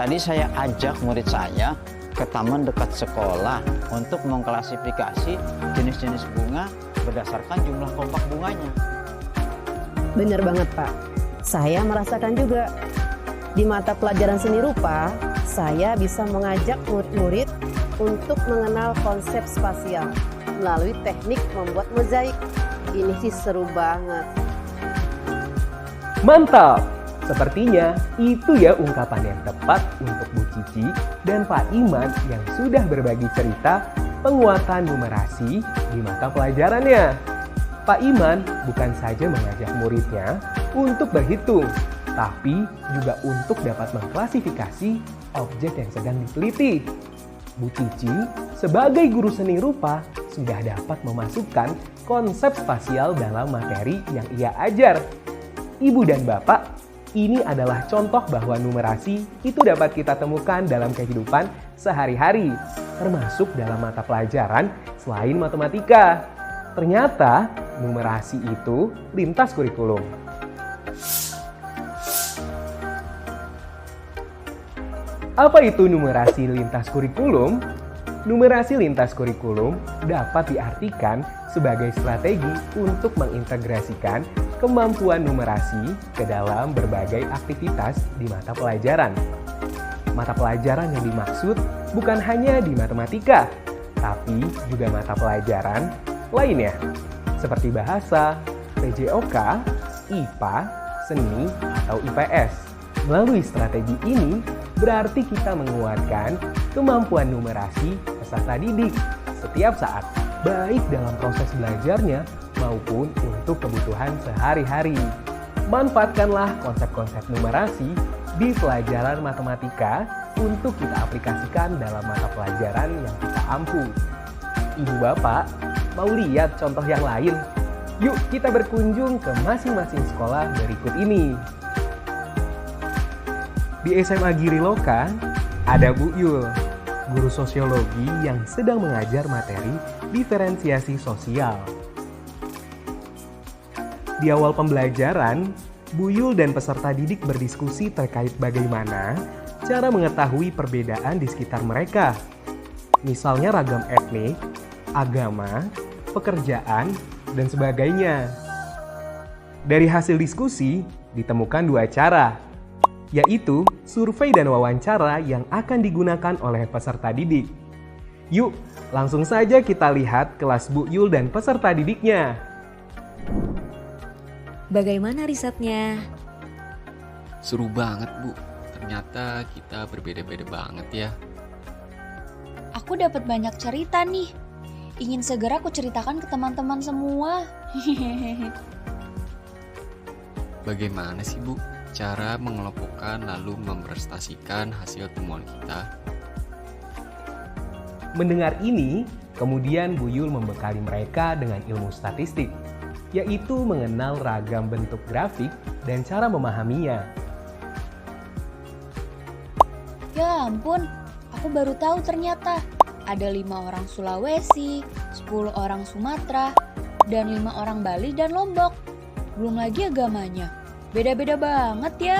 Tadi saya ajak murid saya ke taman dekat sekolah untuk mengklasifikasi jenis-jenis bunga berdasarkan jumlah kelompok bunganya. Bener banget Pak, saya merasakan juga. Di mata pelajaran seni rupa, saya bisa mengajak murid-murid untuk mengenal konsep spasial melalui teknik membuat mozaik. Ini sih seru banget. Mantap! Sepertinya itu ya ungkapan yang tepat untuk Bu Cici dan Pak Iman yang sudah berbagi cerita penguatan numerasi di mata pelajarannya. Pak Iman bukan saja mengajak muridnya untuk berhitung, tapi juga untuk dapat mengklasifikasi objek yang sedang diteliti. Bu Cici sebagai guru seni rupa sudah dapat memasukkan konsep spasial dalam materi yang ia ajar. Ibu dan Bapak, ini adalah contoh bahwa numerasi itu dapat kita temukan dalam kehidupan sehari-hari, termasuk dalam mata pelajaran selain matematika. Ternyata numerasi itu lintas kurikulum. Apa itu numerasi lintas kurikulum? Numerasi lintas kurikulum dapat diartikan sebagai strategi untuk mengintegrasikan kemampuan numerasi ke dalam berbagai aktivitas di mata pelajaran. Mata pelajaran yang dimaksud bukan hanya di matematika, tapi juga mata pelajaran lainnya, seperti bahasa, PJOK, IPA, seni, atau IPS. Melalui strategi ini, berarti kita menguatkan kemampuan numerasi peserta didik setiap saat, baik dalam proses belajarnya maupun untuk kebutuhan sehari-hari. Manfaatkanlah konsep-konsep numerasi di pelajaran matematika untuk kita aplikasikan dalam mata pelajaran yang kita ampu. Ibu Bapak, mau lihat contoh yang lain? Yuk kita berkunjung ke masing-masing sekolah berikut ini. Di SMA Giri Loka, ada Bu Yul, guru sosiologi yang sedang mengajar materi diferensiasi sosial. Di awal pembelajaran, Bu Yul dan peserta didik berdiskusi terkait bagaimana cara mengetahui perbedaan di sekitar mereka. Misalnya ragam etnik, agama, pekerjaan, dan sebagainya. Dari hasil diskusi, ditemukan dua cara, yaitu survei dan wawancara yang akan digunakan oleh peserta didik. Yuk, langsung saja kita lihat kelas Bu Yul dan peserta didiknya. Bagaimana risetnya? Seru banget, Bu. Ternyata kita berbeda-beda banget ya. Aku dapat banyak cerita nih. Ingin segera aku ceritakan ke teman-teman semua. Bagaimana sih, Bu, cara mengelompokkan lalu merepresentasikan hasil temuan kita? Mendengar ini, kemudian Bu Yul membekali mereka dengan ilmu statistik, yaitu mengenal ragam bentuk grafik dan cara memahaminya. Ya ampun, aku baru tahu ternyata ada 5 orang Sulawesi, 10 orang Sumatera, dan 5 orang Bali dan Lombok. Belum lagi agamanya. Beda-beda banget ya.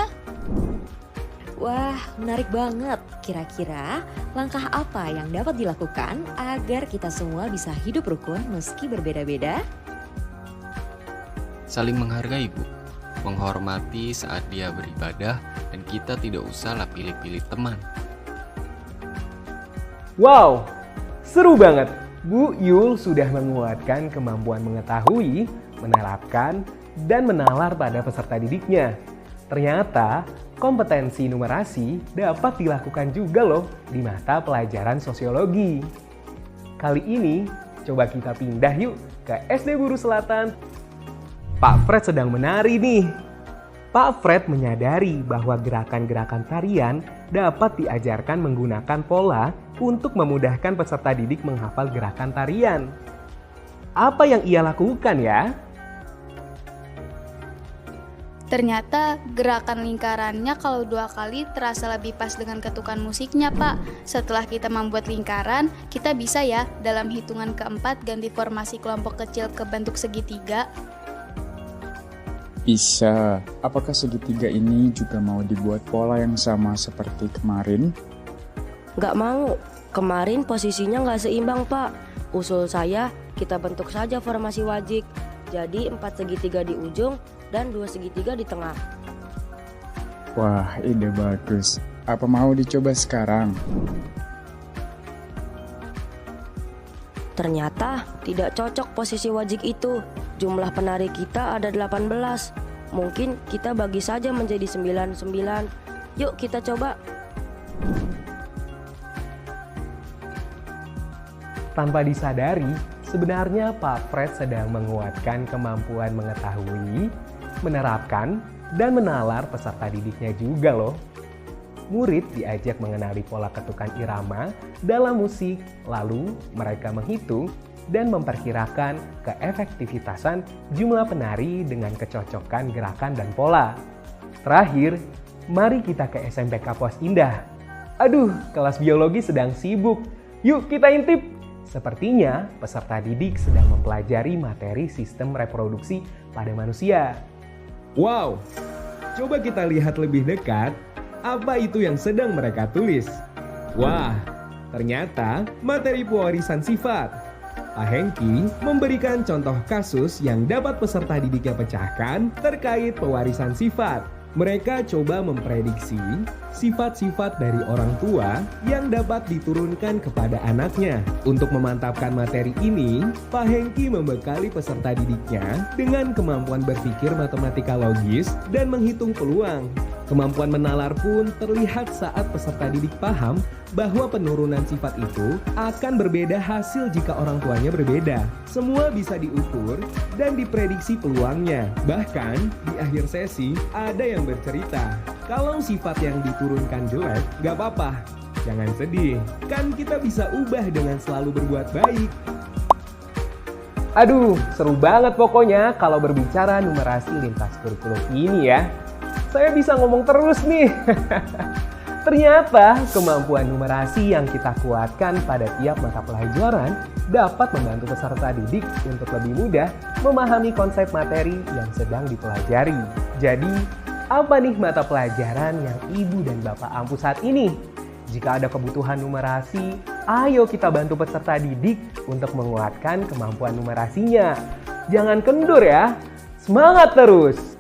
Wah, menarik banget. Kira-kira langkah apa yang dapat dilakukan agar kita semua bisa hidup rukun meski berbeda-beda? Saling menghargai, Bu. Menghormati saat dia beribadah dan kita tidak usahlah pilih-pilih teman. Wow, seru banget. Bu Yul sudah menguatkan kemampuan mengetahui, menerapkan, dan menalar pada peserta didiknya. Ternyata kompetensi numerasi dapat dilakukan juga loh di mata pelajaran sosiologi. Kali ini coba kita pindah yuk ke SD Buru Selatan. Pak Fred sedang menari nih. Pak Fred menyadari bahwa gerakan-gerakan tarian dapat diajarkan menggunakan pola untuk memudahkan peserta didik menghafal gerakan tarian. Apa yang ia lakukan ya? Ternyata gerakan lingkarannya kalau 2 kali terasa lebih pas dengan ketukan musiknya, Pak. Setelah kita membuat lingkaran, kita bisa ya dalam hitungan keempat ganti formasi kelompok kecil ke bentuk segitiga. Bisa. Apakah segitiga ini juga mau dibuat pola yang sama seperti kemarin? Nggak mau. Kemarin posisinya nggak seimbang, Pak. Usul saya, kita bentuk saja formasi wajik. Jadi 4 segitiga di ujung dan 2 segitiga di tengah. Wah, ide bagus. Apa mau dicoba sekarang? Ternyata tidak cocok posisi wajik itu. Jumlah penari kita ada 18. Mungkin kita bagi saja menjadi 9-9. Yuk kita coba. Tanpa disadari, sebenarnya Pak Fred sedang menguatkan kemampuan mengetahui, menerapkan, dan menalar peserta didiknya juga loh. Murid diajak mengenali pola ketukan irama dalam musik, lalu mereka menghitung dan memperkirakan keefektivitasan jumlah penari dengan kecocokan gerakan dan pola. Terakhir, mari kita ke SMPK Pos Indah. Aduh, kelas biologi sedang sibuk. Yuk kita intip! Sepertinya peserta didik sedang mempelajari materi sistem reproduksi pada manusia. Wow, coba kita lihat lebih dekat apa itu yang sedang mereka tulis. Wah, ternyata materi pewarisan sifat. Pak Hengki memberikan contoh kasus yang dapat peserta didiknya pecahkan terkait pewarisan sifat. Mereka coba memprediksi sifat-sifat dari orang tua yang dapat diturunkan kepada anaknya. Untuk memantapkan materi ini, Pak Hengki membekali peserta didiknya dengan kemampuan berpikir matematika logis dan menghitung peluang. Kemampuan menalar pun terlihat saat peserta didik paham bahwa penurunan sifat itu akan berbeda hasil jika orang tuanya berbeda. Semua bisa diukur dan diprediksi peluangnya. Bahkan di akhir sesi ada yang bercerita, kalau sifat yang diturunkan jelek, gak apa-apa. Jangan sedih, kan kita bisa ubah dengan selalu berbuat baik. Aduh, seru banget pokoknya kalau berbicara numerasi lintas kurikulum ini ya. Saya bisa ngomong terus nih. Ternyata kemampuan numerasi yang kita kuatkan pada tiap mata pelajaran dapat membantu peserta didik untuk lebih mudah memahami konsep materi yang sedang dipelajari. Jadi, apa nih mata pelajaran yang Ibu dan Bapak ampu saat ini? Jika ada kebutuhan numerasi, ayo kita bantu peserta didik untuk menguatkan kemampuan numerasinya. Jangan kendur ya, semangat terus!